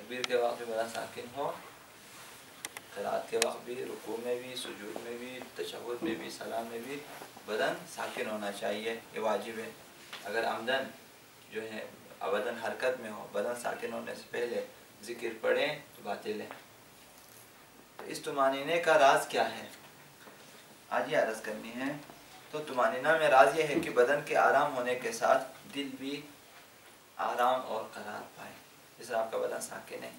تکبیر کے وقت بھی بدن ساکن ہو، قرات کے وقت بھی، رکوع میں بھی، سجود میں بھی، تشہد میں بھی، سلام میں بھی بدن ساکن ہونا چاہیے، یہ واجب ہے۔ اگر عمدن جو ہے بدن حرکت میں ہو، بدن ساکن ہونے سے پہلے ذکر پڑھیں تو باطل ہے۔ تو اس طمانینے کا راز کیا ہے؟ آج یہ عرض کرنی ہے۔ تو طمانینہ میں راز یہ ہے کہ بدن کے آرام ہونے کے ساتھ دل بھی آرام اور قرار پائے۔ جس طرح آپ کا بدن ساکن ہے،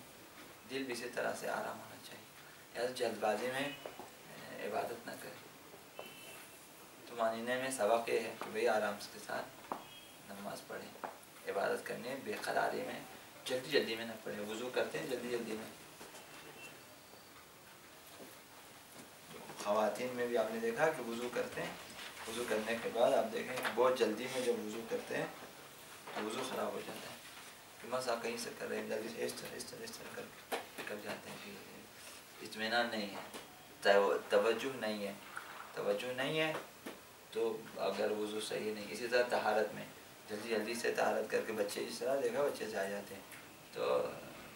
دل بھی اسی طرح سے آرام ہونا چاہیے، یا جلد بازی میں عبادت نہ کرے۔ طمانینے میں سبق یہ ہے کہ بھئی آرام کے ساتھ نماز پڑھیں، عبادت کرنے بے قراری میں، جلدی جلدی میں نہ پڑھیں۔ وضو کرتے ہیں جلدی جلدی میں، خواتین میں بھی آپ نے دیکھا کہ وضو کرتے ہیں، وضو کرنے کے بعد آپ دیکھیں کہ بہت جلدی میں جب وضو کرتے ہیں تو وضو خراب ہو جاتا ہے، کہ مسا کہیں سے کر رہے ہیں، جلدی سے اس طرح کر کے نکل جاتے ہیں، کہ اطمینان نہیں ہے، توجہ نہیں ہے تو اگر وضو صحیح نہیں۔ اسی طرح طہارت میں جلدی جلدی سے طہارت کر کے، بچے جس طرح دیکھا بچے سے آ جاتے ہیں، تو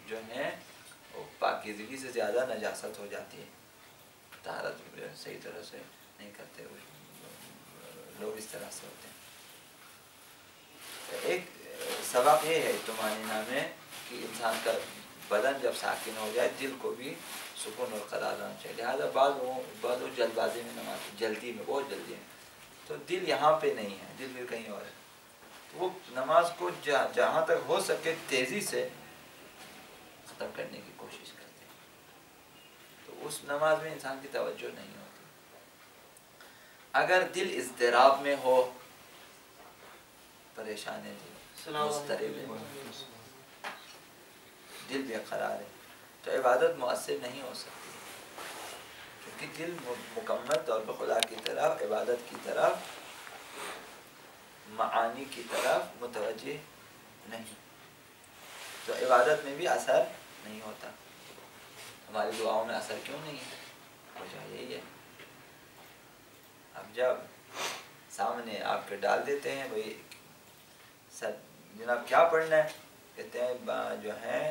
جو ہے وہ پاکیزگی سے زیادہ نجاست ہو جاتی ہے، طہارت صحیح طرح سے نہیں کرتے ہوئے لوگ اس طرح سے ہوتے ہیں۔ ایک سبق یہ ہے طمانینہ میں کہ انسان کا بدن جب ساکن ہو جائے دل کو بھی سکون اور قرار رہنا چاہیے۔ لہٰذا بعض لوگ جلد بازی میں نماز، جلدی میں، بہت جلدی میں، تو دل یہاں پہ نہیں ہے، دل بھی کہیں اور ہے، تو وہ نماز کو جہاں تک ہو سکے تیزی سے ختم کرنے کی کوشش کرتے ہیں، تو اس نماز میں انسان کی توجہ نہیں ہوتی۔ اگر دل اضطراب میں ہو، پریشان ہے دل، مضطرب ہے، دل بے قرار ہے، تو عبادت مؤثر نہیں ہو سکتی، کیونکہ دل مکمل طور پر خدا کی طرف، عبادت کی طرف، معانی کی طرف متوجہ نہیں، تو عبادت میں بھی اثر نہیں ہوتا۔ ہماری دعاؤں میں اثر کیوں نہیں ہے؟ وجہ یہی ہے۔ اب جب سامنے آپ کے ڈال دیتے ہیں بھئی سر جناب کیا پڑھنا ہے، کہتے ہیں جو ہے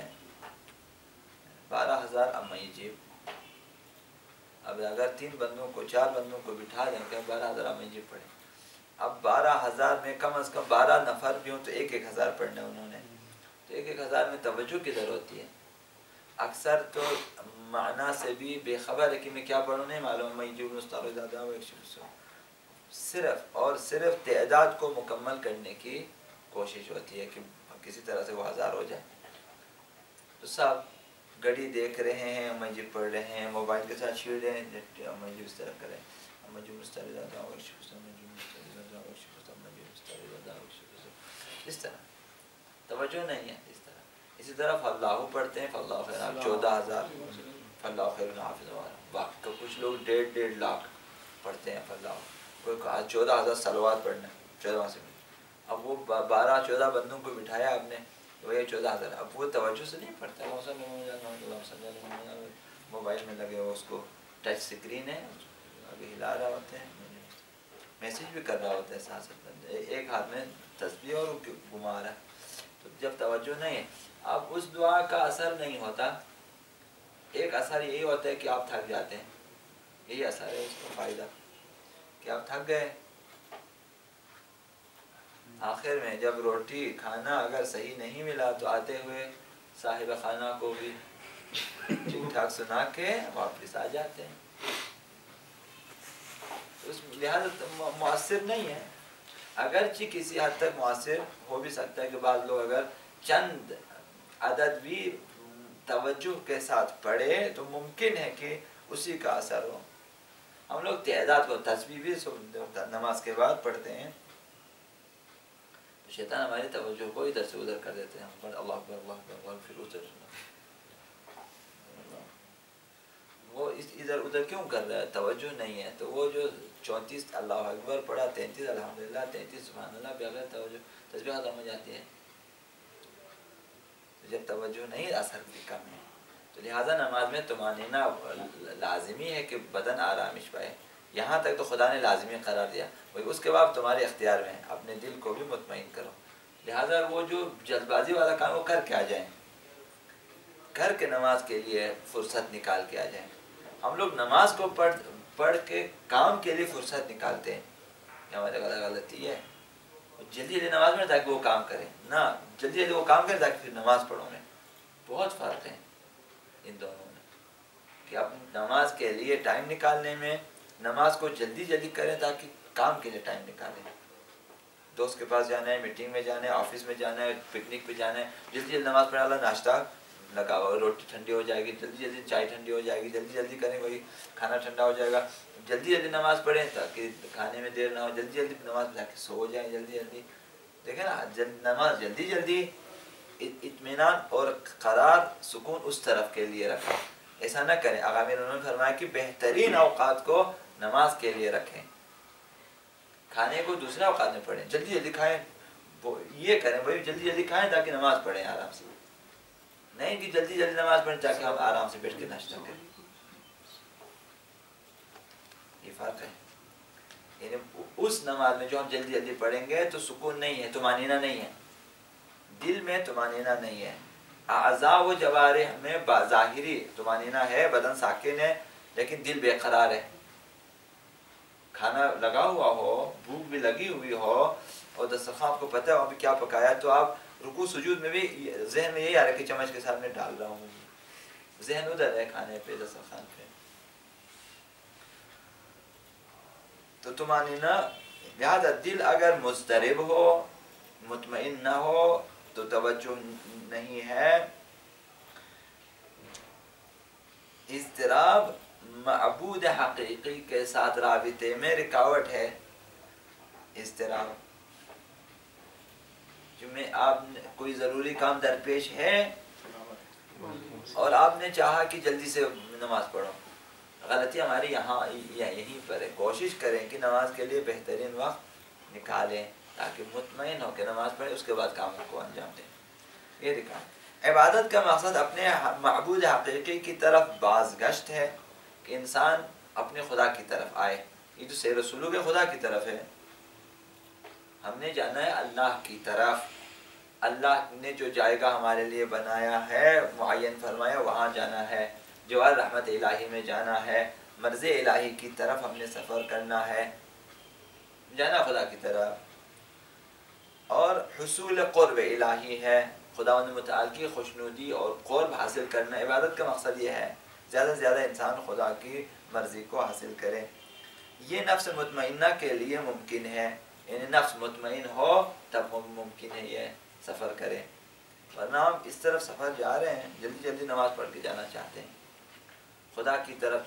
12,000 اما یجیب۔ اب اگر 3 بندوں کو 4 بندوں کو بٹھا دیں کہ 12,000 اما یجیب پڑھیں، اب 12,000 میں کم از کم 12 نفر بھی ہوں تو 1,000 پڑھنا انہوں نے، تو 1,000 میں توجہ کدھر ہوتی ہے؟ اکثر تو معنی سے بھی بے خبر ہے کہ میں کیا پڑھوں نہیں معلوم، اما یجیب مستعر زیادہ صرف اور صرف تعداد کو مکمل کرنے کی کوشش ہوتی ہے کہ کسی طرح سے وہ 1000 ہو جائے، تو سب گھڑی دیکھ رہے ہیں، اما یجیب پڑھ رہے ہیں، موبائل کے ساتھ چھیڑ رہے ہیں، اما یجیب اس طرح کریں، اما یجیب مستعر زیادہ اس طرح توجہ نہیں ہے، اس طرح۔ اسی طرح فاللہ پڑھتے ہیں، فاللہ خیر 14,000، فاللہ خیر حافظ، باقی کچھ لوگ 1.5 لاکھ پڑھتے ہیں فاللہ، کوئی 14,000 صلوات پڑھنا ہے 14 سے، اب وہ 12-14 بندوں کو بٹھایا آپ نے، وہی 14,000، اب وہ توجہ سے نہیں پڑھتا، موبائل میں لگے ہو، اس کو ٹچ سکرین ہے، ابھی ہلا رہا ہوتا ہے، میسیج بھی کر رہا ہوتا ہے ساتھ ساتھ، ایک ہاتھ میں تسبیح اور گھما رہا ہے، تو جب توجہ نہیں ہے اب اس دعا کا اثر نہیں ہوتا۔ ایک اثر یہی ہوتا ہے کہ آپ تھک جاتے ہیں، یہی اثر ہے اس کا فائدہ، کہ آپ تھک گئے، آخر میں جب روٹی کھانا اگر صحیح نہیں ملا تو آتے ہوئے صاحب خانہ کو بھی ٹھیک ٹھاک سنا کے واپس آ جاتے ہیں، اس لحاظ مؤثر نہیں ہے، اگرچہ کسی حد تک مؤثر ہو بھی سکتا ہے کہ بعض لوگ اگر چند عدد بھی توجہ کے ساتھ پڑھے تو ممکن ہے کہ اسی کا اثر ہو۔ ہم لوگ تعداد کو تسبیح بھی نماز کے بعد پڑھتے ہیں، تو شیطان ہماری توجہ کو ادھر سے ادھر کر دیتے ہیں، ہم اللہ اکبر اللہ اکبر، پھر ادھر وہ ادھر ادھر کیوں کر رہا ہے؟ توجہ نہیں ہے، تو وہ جو 34 اللہ اکبر پڑھا، 33 الحمدللہ، 33 سبحان اللہ، بغیر توجہ تسبیح ختم ہو جاتی ہے، جب توجہ نہیں اثر بھی کم ہے، تو لہٰذا نماز میں طمانینہ لازمی ہے کہ بدن آرامش پائے، یہاں تک تو خدا نے لازمی قرار دیا، وہی اس کے بعد تمہارے اختیار میں ہے، اپنے دل کو بھی مطمئن کرو، لہٰذا وہ جو جلد بازی والا کام وہ کر کے آ جائیں، گھر کے نماز کے لیے فرصت نکال کے آ جائیں. ہم لوگ نماز کو پڑھ کے کام کے لیے فرصت نکالتے ہیں. یہ ہماری غلطی ہے. جلدی جلدی نماز پڑھیں تاکہ وہ کام کریں، نہ جلدی جلدی وہ کام کریں تاکہ پھر نماز پڑھوں میں. بہت فرق ہے ان دونوں میں، کہ آپ نماز کے لیے ٹائم نکالنے میں نماز کو جلدی جلدی کریں تاکہ کام کے لیے ٹائم نکالیں. دوست کے پاس جانا ہے، میٹنگ میں جانا ہے، آفس میں جانا ہے، پکنک پہ جانا ہے، جلدی جلدی نماز پڑھا، ناشتہ لگا ہوا، روٹی ٹھنڈی ہو جائے گی، جلدی جلدی چائے ٹھنڈی ہو جائے گی، جلدی جلدی کریں وہی کھانا ٹھنڈا ہو جائے گا. جلدی جلدی نماز پڑھیں تاکہ کھانے میں دیر نہ ہو، جلدی جلدی نماز تاکہ سو جائیں جلدی جلدی. دیکھیں نا، نماز جلدی جلدی اطمینان اور قرار سکون اس طرف کے لیے رکھیں. ایسا نہ کریں. امیر انہوں نے فرمایا کہ بہترین اوقات کو نماز کے لیے رکھیں. کھانے کو دوسرے اوقات میں پڑھیں، جلدی جلدی کھائیں. یہ کریں بھائی، جلدی جلدی کھائیں تاکہ نماز پڑھیں آرام سے. نہیں کہ جلدی جلدی نماز پڑھیں تاکہ ہم آرام سے بیٹھ کے ناشتہ کریں. یہ فرق ہے. یعنی اس نماز میں جو ہم جلدی جلدی پڑھیں گے تو سکون نہیں ہے، طمانینہ نہیں ہے، دل میں طمانینہ نہیں ہے. اعضاء و جوارح میں ظاہری طمانینہ ہے، بدن ساکن ہے، لیکن دل بے قرار ہے. کھانا لگا ہوا ہو، بھوک بھی لگی ہوئی ہو، اور دسترخوان آپ کو پتہ ہے وہاں پہ کیا پکایا، تو آپ رکوع سجود میں بھی ذہن میں یہی آ رہا ہے کہ چمچ کے ساتھ میں ڈال رہا ہوں، ذہن ادھر ہے کھانے پہ، دسترخوان پہ. تو طمانینہ، لہذا دل اگر مضطرب ہو، مطمئن نہ ہو تو توجہ نہیں ہے. اضطراب معبود حقیقی کے ساتھ رابطے میں رکاوٹ ہے. اضطراب جمعے آپ کوئی ضروری کام درپیش ہے اور آپ نے چاہا کہ جلدی سے نماز پڑھو. غلطی ہماری یہاں یہیں پر ہے. کوشش کریں کہ نماز کے لیے بہترین وقت نکالیں تاکہ مطمئن ہو کے نماز پڑھیں، اس کے بعد کاموں کو انجام دیں. یہ دکھا عبادت کا مقصد اپنے معبود حقیقی کی طرف بازگشت ہے، کہ انسان اپنے خدا کی طرف آئے. یہ تو سیر و سلوک خدا کی طرف ہے. ہم نے جانا ہے اللہ کی طرف. اللہ نے جو جائے گا ہمارے لیے بنایا ہے، معین فرمایا، وہاں جانا ہے. جوار رحمت الہی میں جانا ہے، مرض الہی کی طرف ہم نے سفر کرنا ہے، جانا خدا کی طرف. اور حصول قرب الہی ہے، خداوند متعال کی خوشنودی اور قرب حاصل کرنا. عبادت کا مقصد یہ ہے زیادہ سے زیادہ انسان خدا کی مرضی کو حاصل کرے. یہ نفس مطمئنہ کے لیے ممکن ہے، یعنی نفس مطمئن ہو تب ممکن ہے یہ سفر کرے. ورنہ ہم اس طرف سفر جا رہے ہیں، جلدی جلدی نماز پڑھ کے جانا چاہتے ہیں خدا کی طرف.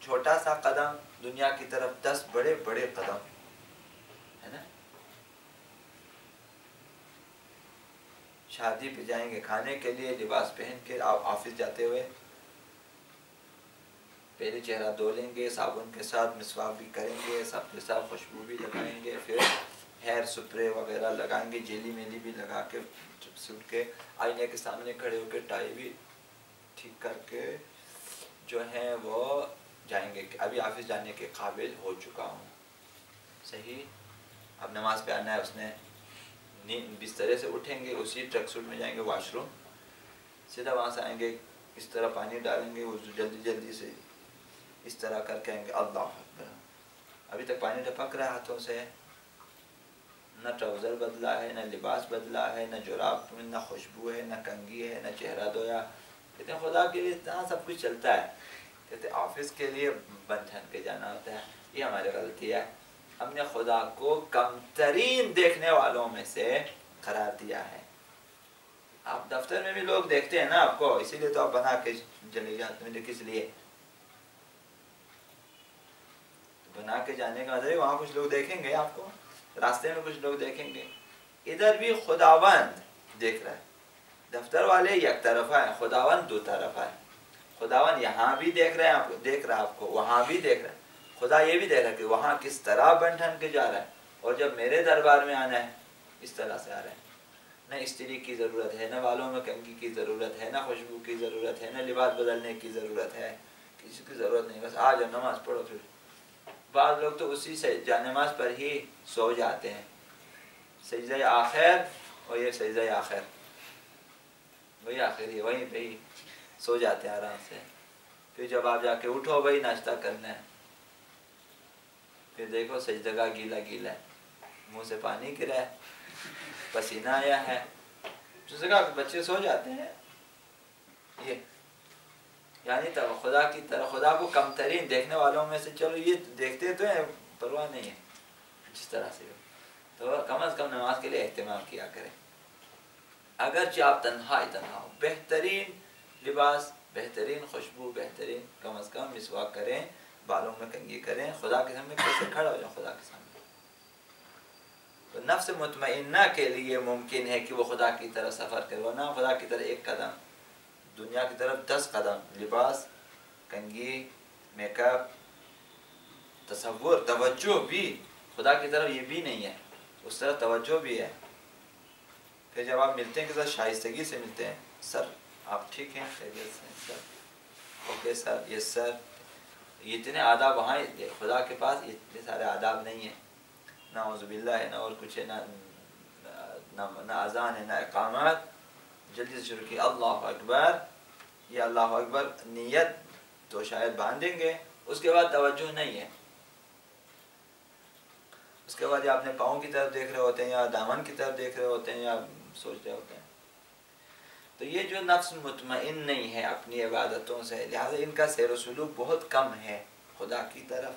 چھوٹا سا قدم، دنیا کی طرف 10 بڑے بڑے قدم ہے نا. شادی پہ جائیں گے، کھانے کے لیے لباس پہن کے آفس جاتے ہوئے پہلے چہرہ دھو لیں گے، صابن کے ساتھ مسواک بھی کریں گے، سب کے ساتھ خوشبو بھی لگائیں گے، پھر ہیئر سپرے وغیرہ لگائیں گے، جیلی میلی بھی لگا کے سن کے آئینے کے سامنے کھڑے ہو کے ٹائی بھی ٹھیک کر کے جو ہیں وہ جائیں گے کہ ابھی آفس جانے کے قابل ہو چکا ہوں. صحیح. اب نماز پہ آنا ہے، اس نے بسترے سے اٹھیں گے، اسی ٹریک سوٹ میں جائیں گے واش روم، سیدھا وہاں سے آئیں گے، اس طرح پانی ڈالیں گے، وہ جلدی جلدی سے اس طرح کر کے آئیں گے. اللہ اکبر. ابھی تک پانی ٹپک رہا ہے ہاتھوں سے، نہ ٹراؤزر بدلا ہے، نہ لباس بدلا ہے، نہ جراب میں نہ خوشبو ہے، نہ کنگھی ہے، نہ چہرہ دھویا. کہتے ہیں خدا کے لیے اتنا سب کچھ چلتا ہے، کہتے ہیں آفس کے لیے بن ٹھن کے جانا ہوتا ہے. یہ ہماری غلطی ہے. ہم نے خدا کو کم ترین دیکھنے والوں میں سے قرار دیا ہے. آپ دفتر میں بھی لوگ دیکھتے ہیں نا آپ کو، اسی لیے تو آپ بنا کے چلے جاتے ہیں. کس لیے بنا کے جانے کا مطلب وہاں کچھ لوگ دیکھیں گے آپ کو، راستے میں کچھ لوگ دیکھیں گے. ادھر بھی خداوند دیکھ رہا ہے. دفتر والے یک طرفہ ہیں، خداوند دو طرفہ ہے. خداوند یہاں بھی دیکھ رہے ہیں آپ کو، دیکھ رہا ہے آپ کو، وہاں بھی دیکھ رہا ہے. خدا یہ بھی دیکھ رہا ہے کہ وہاں کس طرح بن ٹھن کے جا رہا ہے، اور جب میرے دربار میں آنا ہے اس طرح سے آ رہا ہے. نہ استری کی ضرورت ہے، نہ بالوں میں کنگھی کی ضرورت ہے، نہ خوشبو کی ضرورت ہے، نہ لباس بدلنے کی ضرورت ہے، کسی کی ضرورت نہیں. بس آ جاؤ نماز پڑھو. پھر بعض لوگ تو اسی سے جانماز پر ہی سو جاتے ہیں. سجدہ آخر، اور یہ سجدہ آخر وہی آخر ہی وہیں پہ ہی سو جاتے ہیں آرام سے. پھر جب آپ جا کے اٹھو بھائی ناشتہ کرنا ہے، پھر دیکھو سجدگاہ گیلا گیلا ہے، منہ سے پانی گرا ہے، پسینہ آیا ہے. جس جگہ بچے سو جاتے ہیں. یہ یعنی خدا کی طرح خدا کو کم ترین دیکھنے والوں میں سے، چلو یہ دیکھتے تو ہیں، پرواہ نہیں ہے جس طرح سے، تو کم از کم نماز کے لیے اہتمام کیا کریں. اگرچہ آپ تنہا ہو، بہترین لباس، بہترین خوشبو، بہترین کم از کم مسواک کریں، بالوں میں کنگھی کریں، خدا کے سامنے کیسے کھڑا ہو جائیں خدا کے سامنے. تو نفس مطمئنہ کے لیے ممکن ہے کہ وہ خدا کی طرف سفر کرے، ورنہ خدا کی طرف ایک قدم، دنیا کی طرف 10 قدم. لباس، کنگھی، میک اپ، تصور، توجہ بھی خدا کی طرف یہ بھی نہیں ہے، اس طرف توجہ بھی ہے. پھر جب آپ ملتے ہیں کہ سر شائستگی سے ملتے ہیں، سر آپ ٹھیک ہیں، خیریت سے سر، اوکے سر، یس سر. یہ اتنے آداب وہاں خدا کے پاس اتنے سارے آداب نہیں ہیں، نہ اعوذ باللہ ہے، نہ اور کچھ ہے، نہ اذان ہے، نہ اقامات. جلدی سے شروع کی اللہ اکبر، یہ اللہ اکبر نیت تو شاید باندھیں گے، اس کے بعد توجہ نہیں ہے. اس کے بعد یا اپنے پاؤں کی طرف دیکھ رہے ہوتے ہیں، یا دامن کی طرف دیکھ رہے ہوتے ہیں، یا سوچ رہے ہوتے ہیں. تو یہ جو نفس مطمئن نہیں ہے اپنی عبادتوں سے، لہذا ان کا سیر و سلوک بہت کم ہے خدا کی طرف.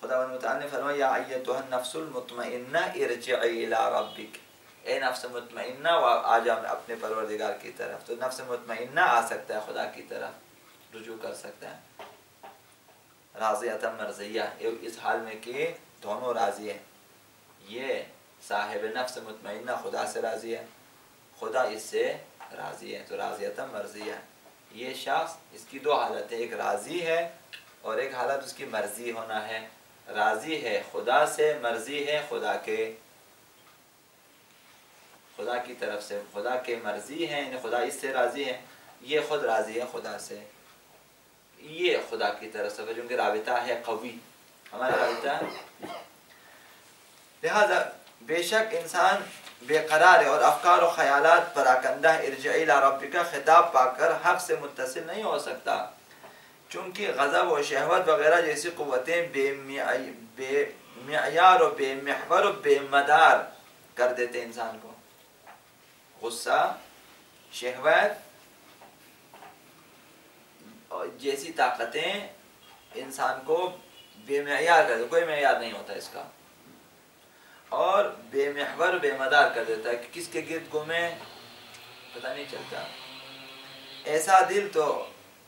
خداوند متعال نے فرمایا یا ایتھا النفس المطمئنہ ارجعی الی ربک، اے نفس مطمئنہ آ جا اپنے پروردگار کی طرف. تو نفس مطمئنہ آ سکتا ہے خدا کی طرف، رجوع کر سکتا ہے. راضیۃ مرضیہ، اس حال میں کہ دونوں راضی ہیں. یہ صاحب نفس مطمئنہ خدا سے راضی ہے، خدا اس سے راضی ہے، تو راضیۃ مرضیہ. یہ شخص، اس کی دو حالتیں، ایک راضی ہے اور ایک حالت اس کی مرضی ہونا ہے. راضی ہے خدا سے، مرضی ہے خدا کی طرف سے. خدا کے مرضی ہے، یعنی خدا اس سے راضی ہے، یہ خود راضی ہے خدا سے. یہ خدا کی طرف سے چونکہ رابطہ ہے قوی، ہمارا رابطہ. لہذا بے شک انسان بے قرار ہے اور افکار و خیالات پر آکندہ. ارجعی الی ربک کا خطاب پا کر حق سے متصل نہیں ہو سکتا، چونکہ غضب و شہوت وغیرہ جیسی قوتیں بے معیار و بے محور و بے مدار کر دیتے انسان کو. غصہ، شہوت جیسی طاقتیں انسان کو بے معیار کر دیتے، کوئی معیار نہیں ہوتا اس کا، اور بے محور بے مدار کر دیتا ہے کہ کس کے گرد گھومیں پتہ نہیں چلتا. ایسا دل تو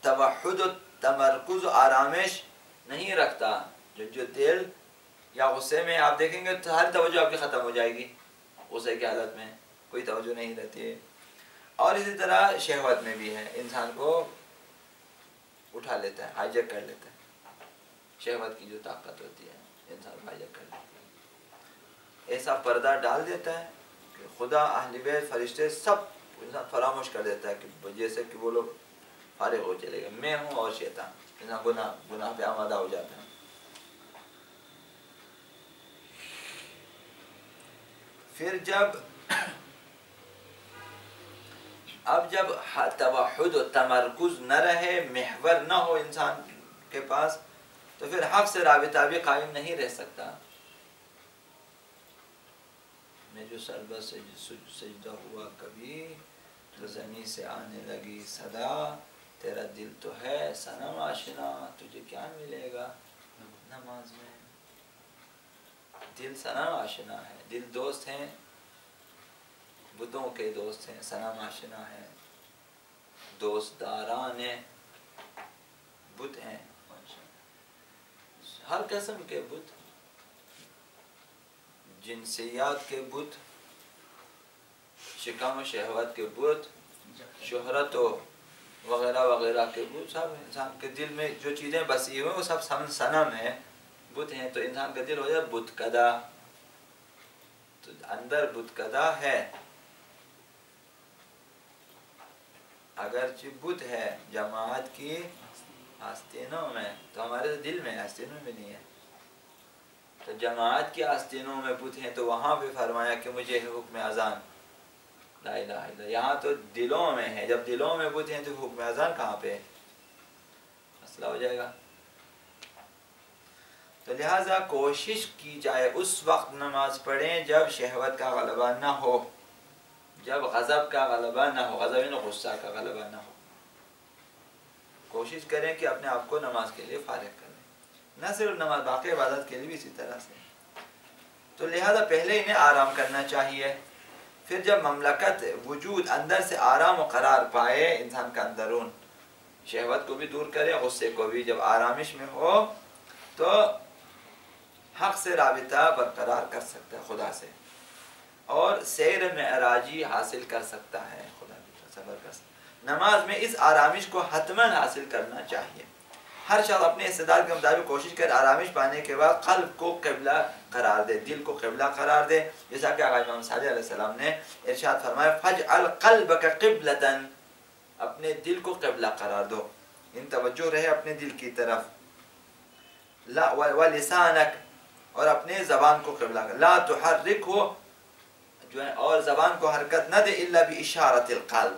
توحد و تمرکز و آرامش نہیں رکھتا. جو دل یا غصے میں آپ دیکھیں گے تو ہر توجہ آپ کی ختم ہو جائے گی، غصے کی حالت میں کوئی توجہ نہیں رہتی ہے. اور اسی طرح شہوت میں بھی ہے، انسان کو اٹھا لیتا ہے، ہائیجیک کر لیتا ہے. شہوت کی جو طاقت ہوتی ہے انسان کو ہائیجیک کر لیتا ہے، ایسا پردہ ڈال دیتا ہے کہ خدا، اہل بیت، فرشتے سب انسان فراموش کر دیتا ہے، کہ جیسے کہ وہ لوگ فارغ ہو چلے گئے، میں ہوں اور شیطان. انسان گناہ پہ آمادہ ہو جاتا ہے. پھر جب توحد و تمرکز نہ رہے، محور نہ ہو انسان کے پاس، تو پھر حق سے رابطہ بھی قائم نہیں رہ سکتا. میں جو سربت سجدہ ہوا کبھی، تو زمین سے آنے لگی صدا، تیرا دل تو ہے صنم آشنا، تجھے کیا ملے گا نماز میں. دل صنم آشنا ہے، دل دوست ہیں، بتوں کے دوست ہیں، صنم آشنا ہے، دوست داران بت ہیں، ہر قسم کے بت، جنسیات کے بت، شکم و شہوت کے بت، شہرت و وغیرہ وغیرہ کے بت. سب انسان کے دل میں جو چیزیں بسی ہوئے وہ سب صنم ہیں، بت ہیں. تو انسان کا دل ہو جائے بت کدا، تو اندر بت کدا ہے. اگرچہ بت ہے جماعت کی آستینوں میں، تو ہمارے دل میں آستینوں میں نہیں ہے. تو جماعت کی آستینوں میں بت ہیں، تو وہاں بھی فرمایا کہ مجھے حکم اذان لا الہ الا اللہ یہاں تو دلوں میں ہے، جب دلوں میں بت ہیں تو حکم اذان کہاں پہ ہے؟ مسئلہ ہو جائے گا۔ تو لہٰذا کوشش کی جائے اس وقت نماز پڑھیں جب شہوت کا غلبہ نہ ہو، جب غضب کا غلبہ نہ ہو، غضب یعنی غصہ کا غلبہ نہ ہو۔ کوشش کریں کہ اپنے آپ کو نماز کے لیے فارغ کریں، نہ صرف نماز، باقی عبادت کے لیے بھی اسی طرح سے۔ تو لہذا پہلے انہیں آرام کرنا چاہیے، پھر جب مملکت وجود اندر سے آرام و قرار پائے انسان کا اندرون، شہوت کو بھی دور کرے، غصے کو بھی، جب آرامش میں ہو تو حق سے رابطہ برقرار کر سکتا ہے خدا سے، اور سیر معراجی حاصل کر سکتا ہے، خدا کی سفر کر سکتا ہے۔ نماز میں اس آرامش کو حتماً حاصل کرنا چاہیے۔ ہر شخص اپنے استعداد کے مطابق کوشش کر آرامش پانے کے بعد قلب کو قبلہ قرار دے، دل کو قبلہ قرار دے، جیسا کہ آقا امام صادق علیہ السلام نے ارشاد فرمایا فَجْعَلْ قَلْبَكَ قِبْلَةً، اپنے دل کو قبلہ قرار دو، ان توجہ رہے اپنے دل کی طرف، لا وَلِسَانَكَ، اور اپنے زبان کو قبلہ کر، لا تحرکہ، جو ہے، اور زبان کو حرکت نہ دے الا باشارۃ القلب،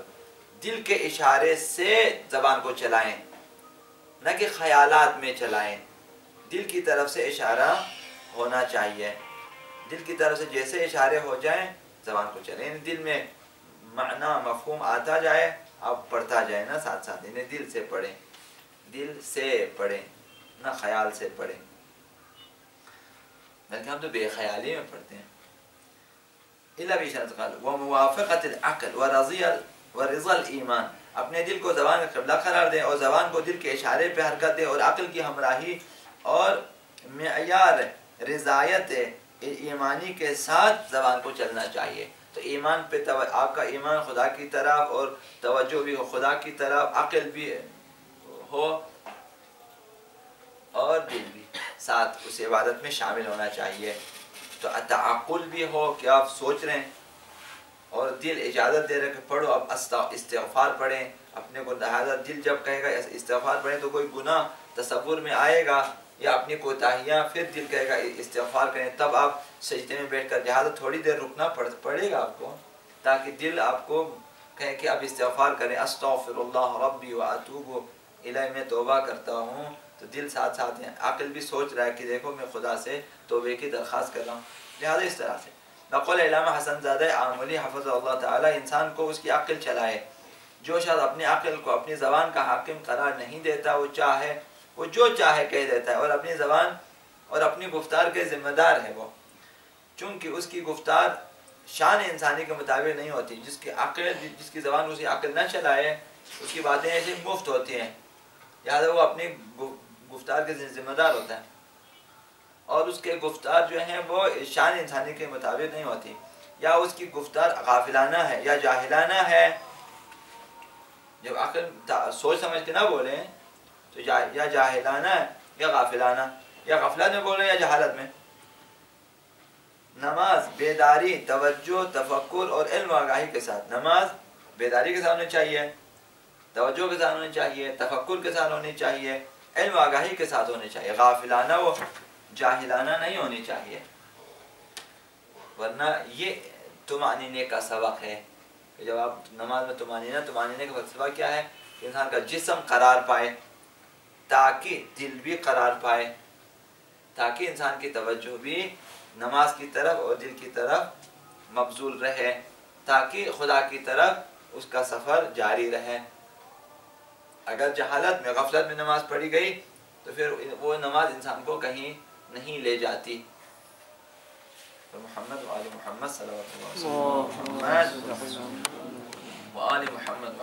دل کے اشارے سے زبان کو چلائیں، نہ کہ خیالات میں چلائیں، دل کی طرف سے اشارہ ہونا چاہیے، دل کی طرف سے جیسے اشارے ہو جائیں زبان کو چلیں، یعنی دل میں معنی مفہوم آتا جائے اب پڑھتا جائے نا ساتھ ساتھ، انہیں دل سے پڑھیں، دل سے پڑھیں نہ خیال سے پڑھیں، بلکہ ہم تو بے خیالی میں پڑھتے ہیں۔ الا باشارۃ القلب وموافقۃ العقل ورضا الایمان، اپنے دل کو زبان کا قبلہ قرار دیں اور زبان کو دل کے اشارے پہ حرکت دیں، اور عقل کی ہمراہی اور معیار رضایت ایمانی کے ساتھ زبان کو چلنا چاہیے۔ تو ایمان پہ آپ کا ایمان خدا کی طرف اور توجہ بھی ہو خدا کی طرف، عقل بھی ہو اور دل بھی ساتھ اس عبادت میں شامل ہونا چاہیے۔ تو تعقل بھی ہو کہ آپ سوچ رہے ہیں، اور دل اجازت دے رہے کہ پڑھو، اب استغفار پڑھیں اپنے کو، لہٰذا دل جب کہے گا استغفار پڑھیں تو کوئی گناہ تصور میں آئے گا یا اپنی کوتاہیاں، پھر دل کہے گا استغفار کریں، تب آپ سجدے میں بیٹھ کر، لہٰذا تھوڑی دیر رکنا پڑے گا آپ کو، تاکہ دل آپ کو کہے کہ اب استغفار کریں، استغفر اللہ ربی واتوب الیہ، میں توبہ کرتا ہوں، تو دل ساتھ ساتھ ہیں، عقل بھی سوچ رہا ہے کہ دیکھو میں خدا سے توبے کی درخواست کر رہا ہوں۔ لہٰذا اس طرح سے بقول علامہ حسن زادہ عاملی حفظ اللہ تعالی، انسان کو اس کی عقل چلائے، جو شخص اپنی عقل کو اپنی زبان کا حاکم قرار نہیں دیتا، وہ جو چاہے کہہ دیتا ہے، اور اپنی زبان اور اپنی گفتار کے ذمہ دار ہے وہ، چونکہ اس کی گفتار شان انسانی کے مطابق نہیں ہوتی، جس کی زبان کو اس کی عقل نہ چلائے اس کی باتیں ایسے مفت ہوتی ہیں، لہٰذا وہ اپنی گفتار کے ذمہ دار ہوتا ہے، اور اس کے گفتار جو ہیں وہ شان انسانی کے مطابق نہیں ہوتی، یا اس کی گفتار غافلانہ ہے یا جاہلانہ ہے، جب عقل سوچ سمجھ کے نہ بولیں تو یا جاہلانہ ہے یا غافلانہ، یا غفلت میں بولیں یا جہالت میں۔ نماز بیداری، توجہ، تفکر اور علم و آگاہی کے ساتھ، نماز بیداری کے ساتھ ہونی چاہیے، توجہ کے ساتھ ہونی چاہیے، تفکر کے ساتھ ہونی چاہیے، علم و آگاہی کے ساتھ ہونی چاہیے، غافلانہ و جاہلانہ نہیں ہونی چاہیے، ورنہ یہ طمأنینے کا سبق ہے کہ جب آپ نماز میں طمأنینے کا فلسفہ کیا ہے کہ انسان کا جسم قرار پائے تاکہ دل بھی قرار پائے، تاکہ انسان کی توجہ بھی نماز کی طرف اور دل کی طرف مبذول رہے، تاکہ خدا کی طرف اس کا سفر جاری رہے۔ اگر جہالت میں، غفلت میں نماز پڑھی گئی تو پھر وہ نماز انسان کو کہیں نہیں لے جاتی۔ محمد وآل محمد صلی اللہ علیہ وسلم، محمد وآل محمد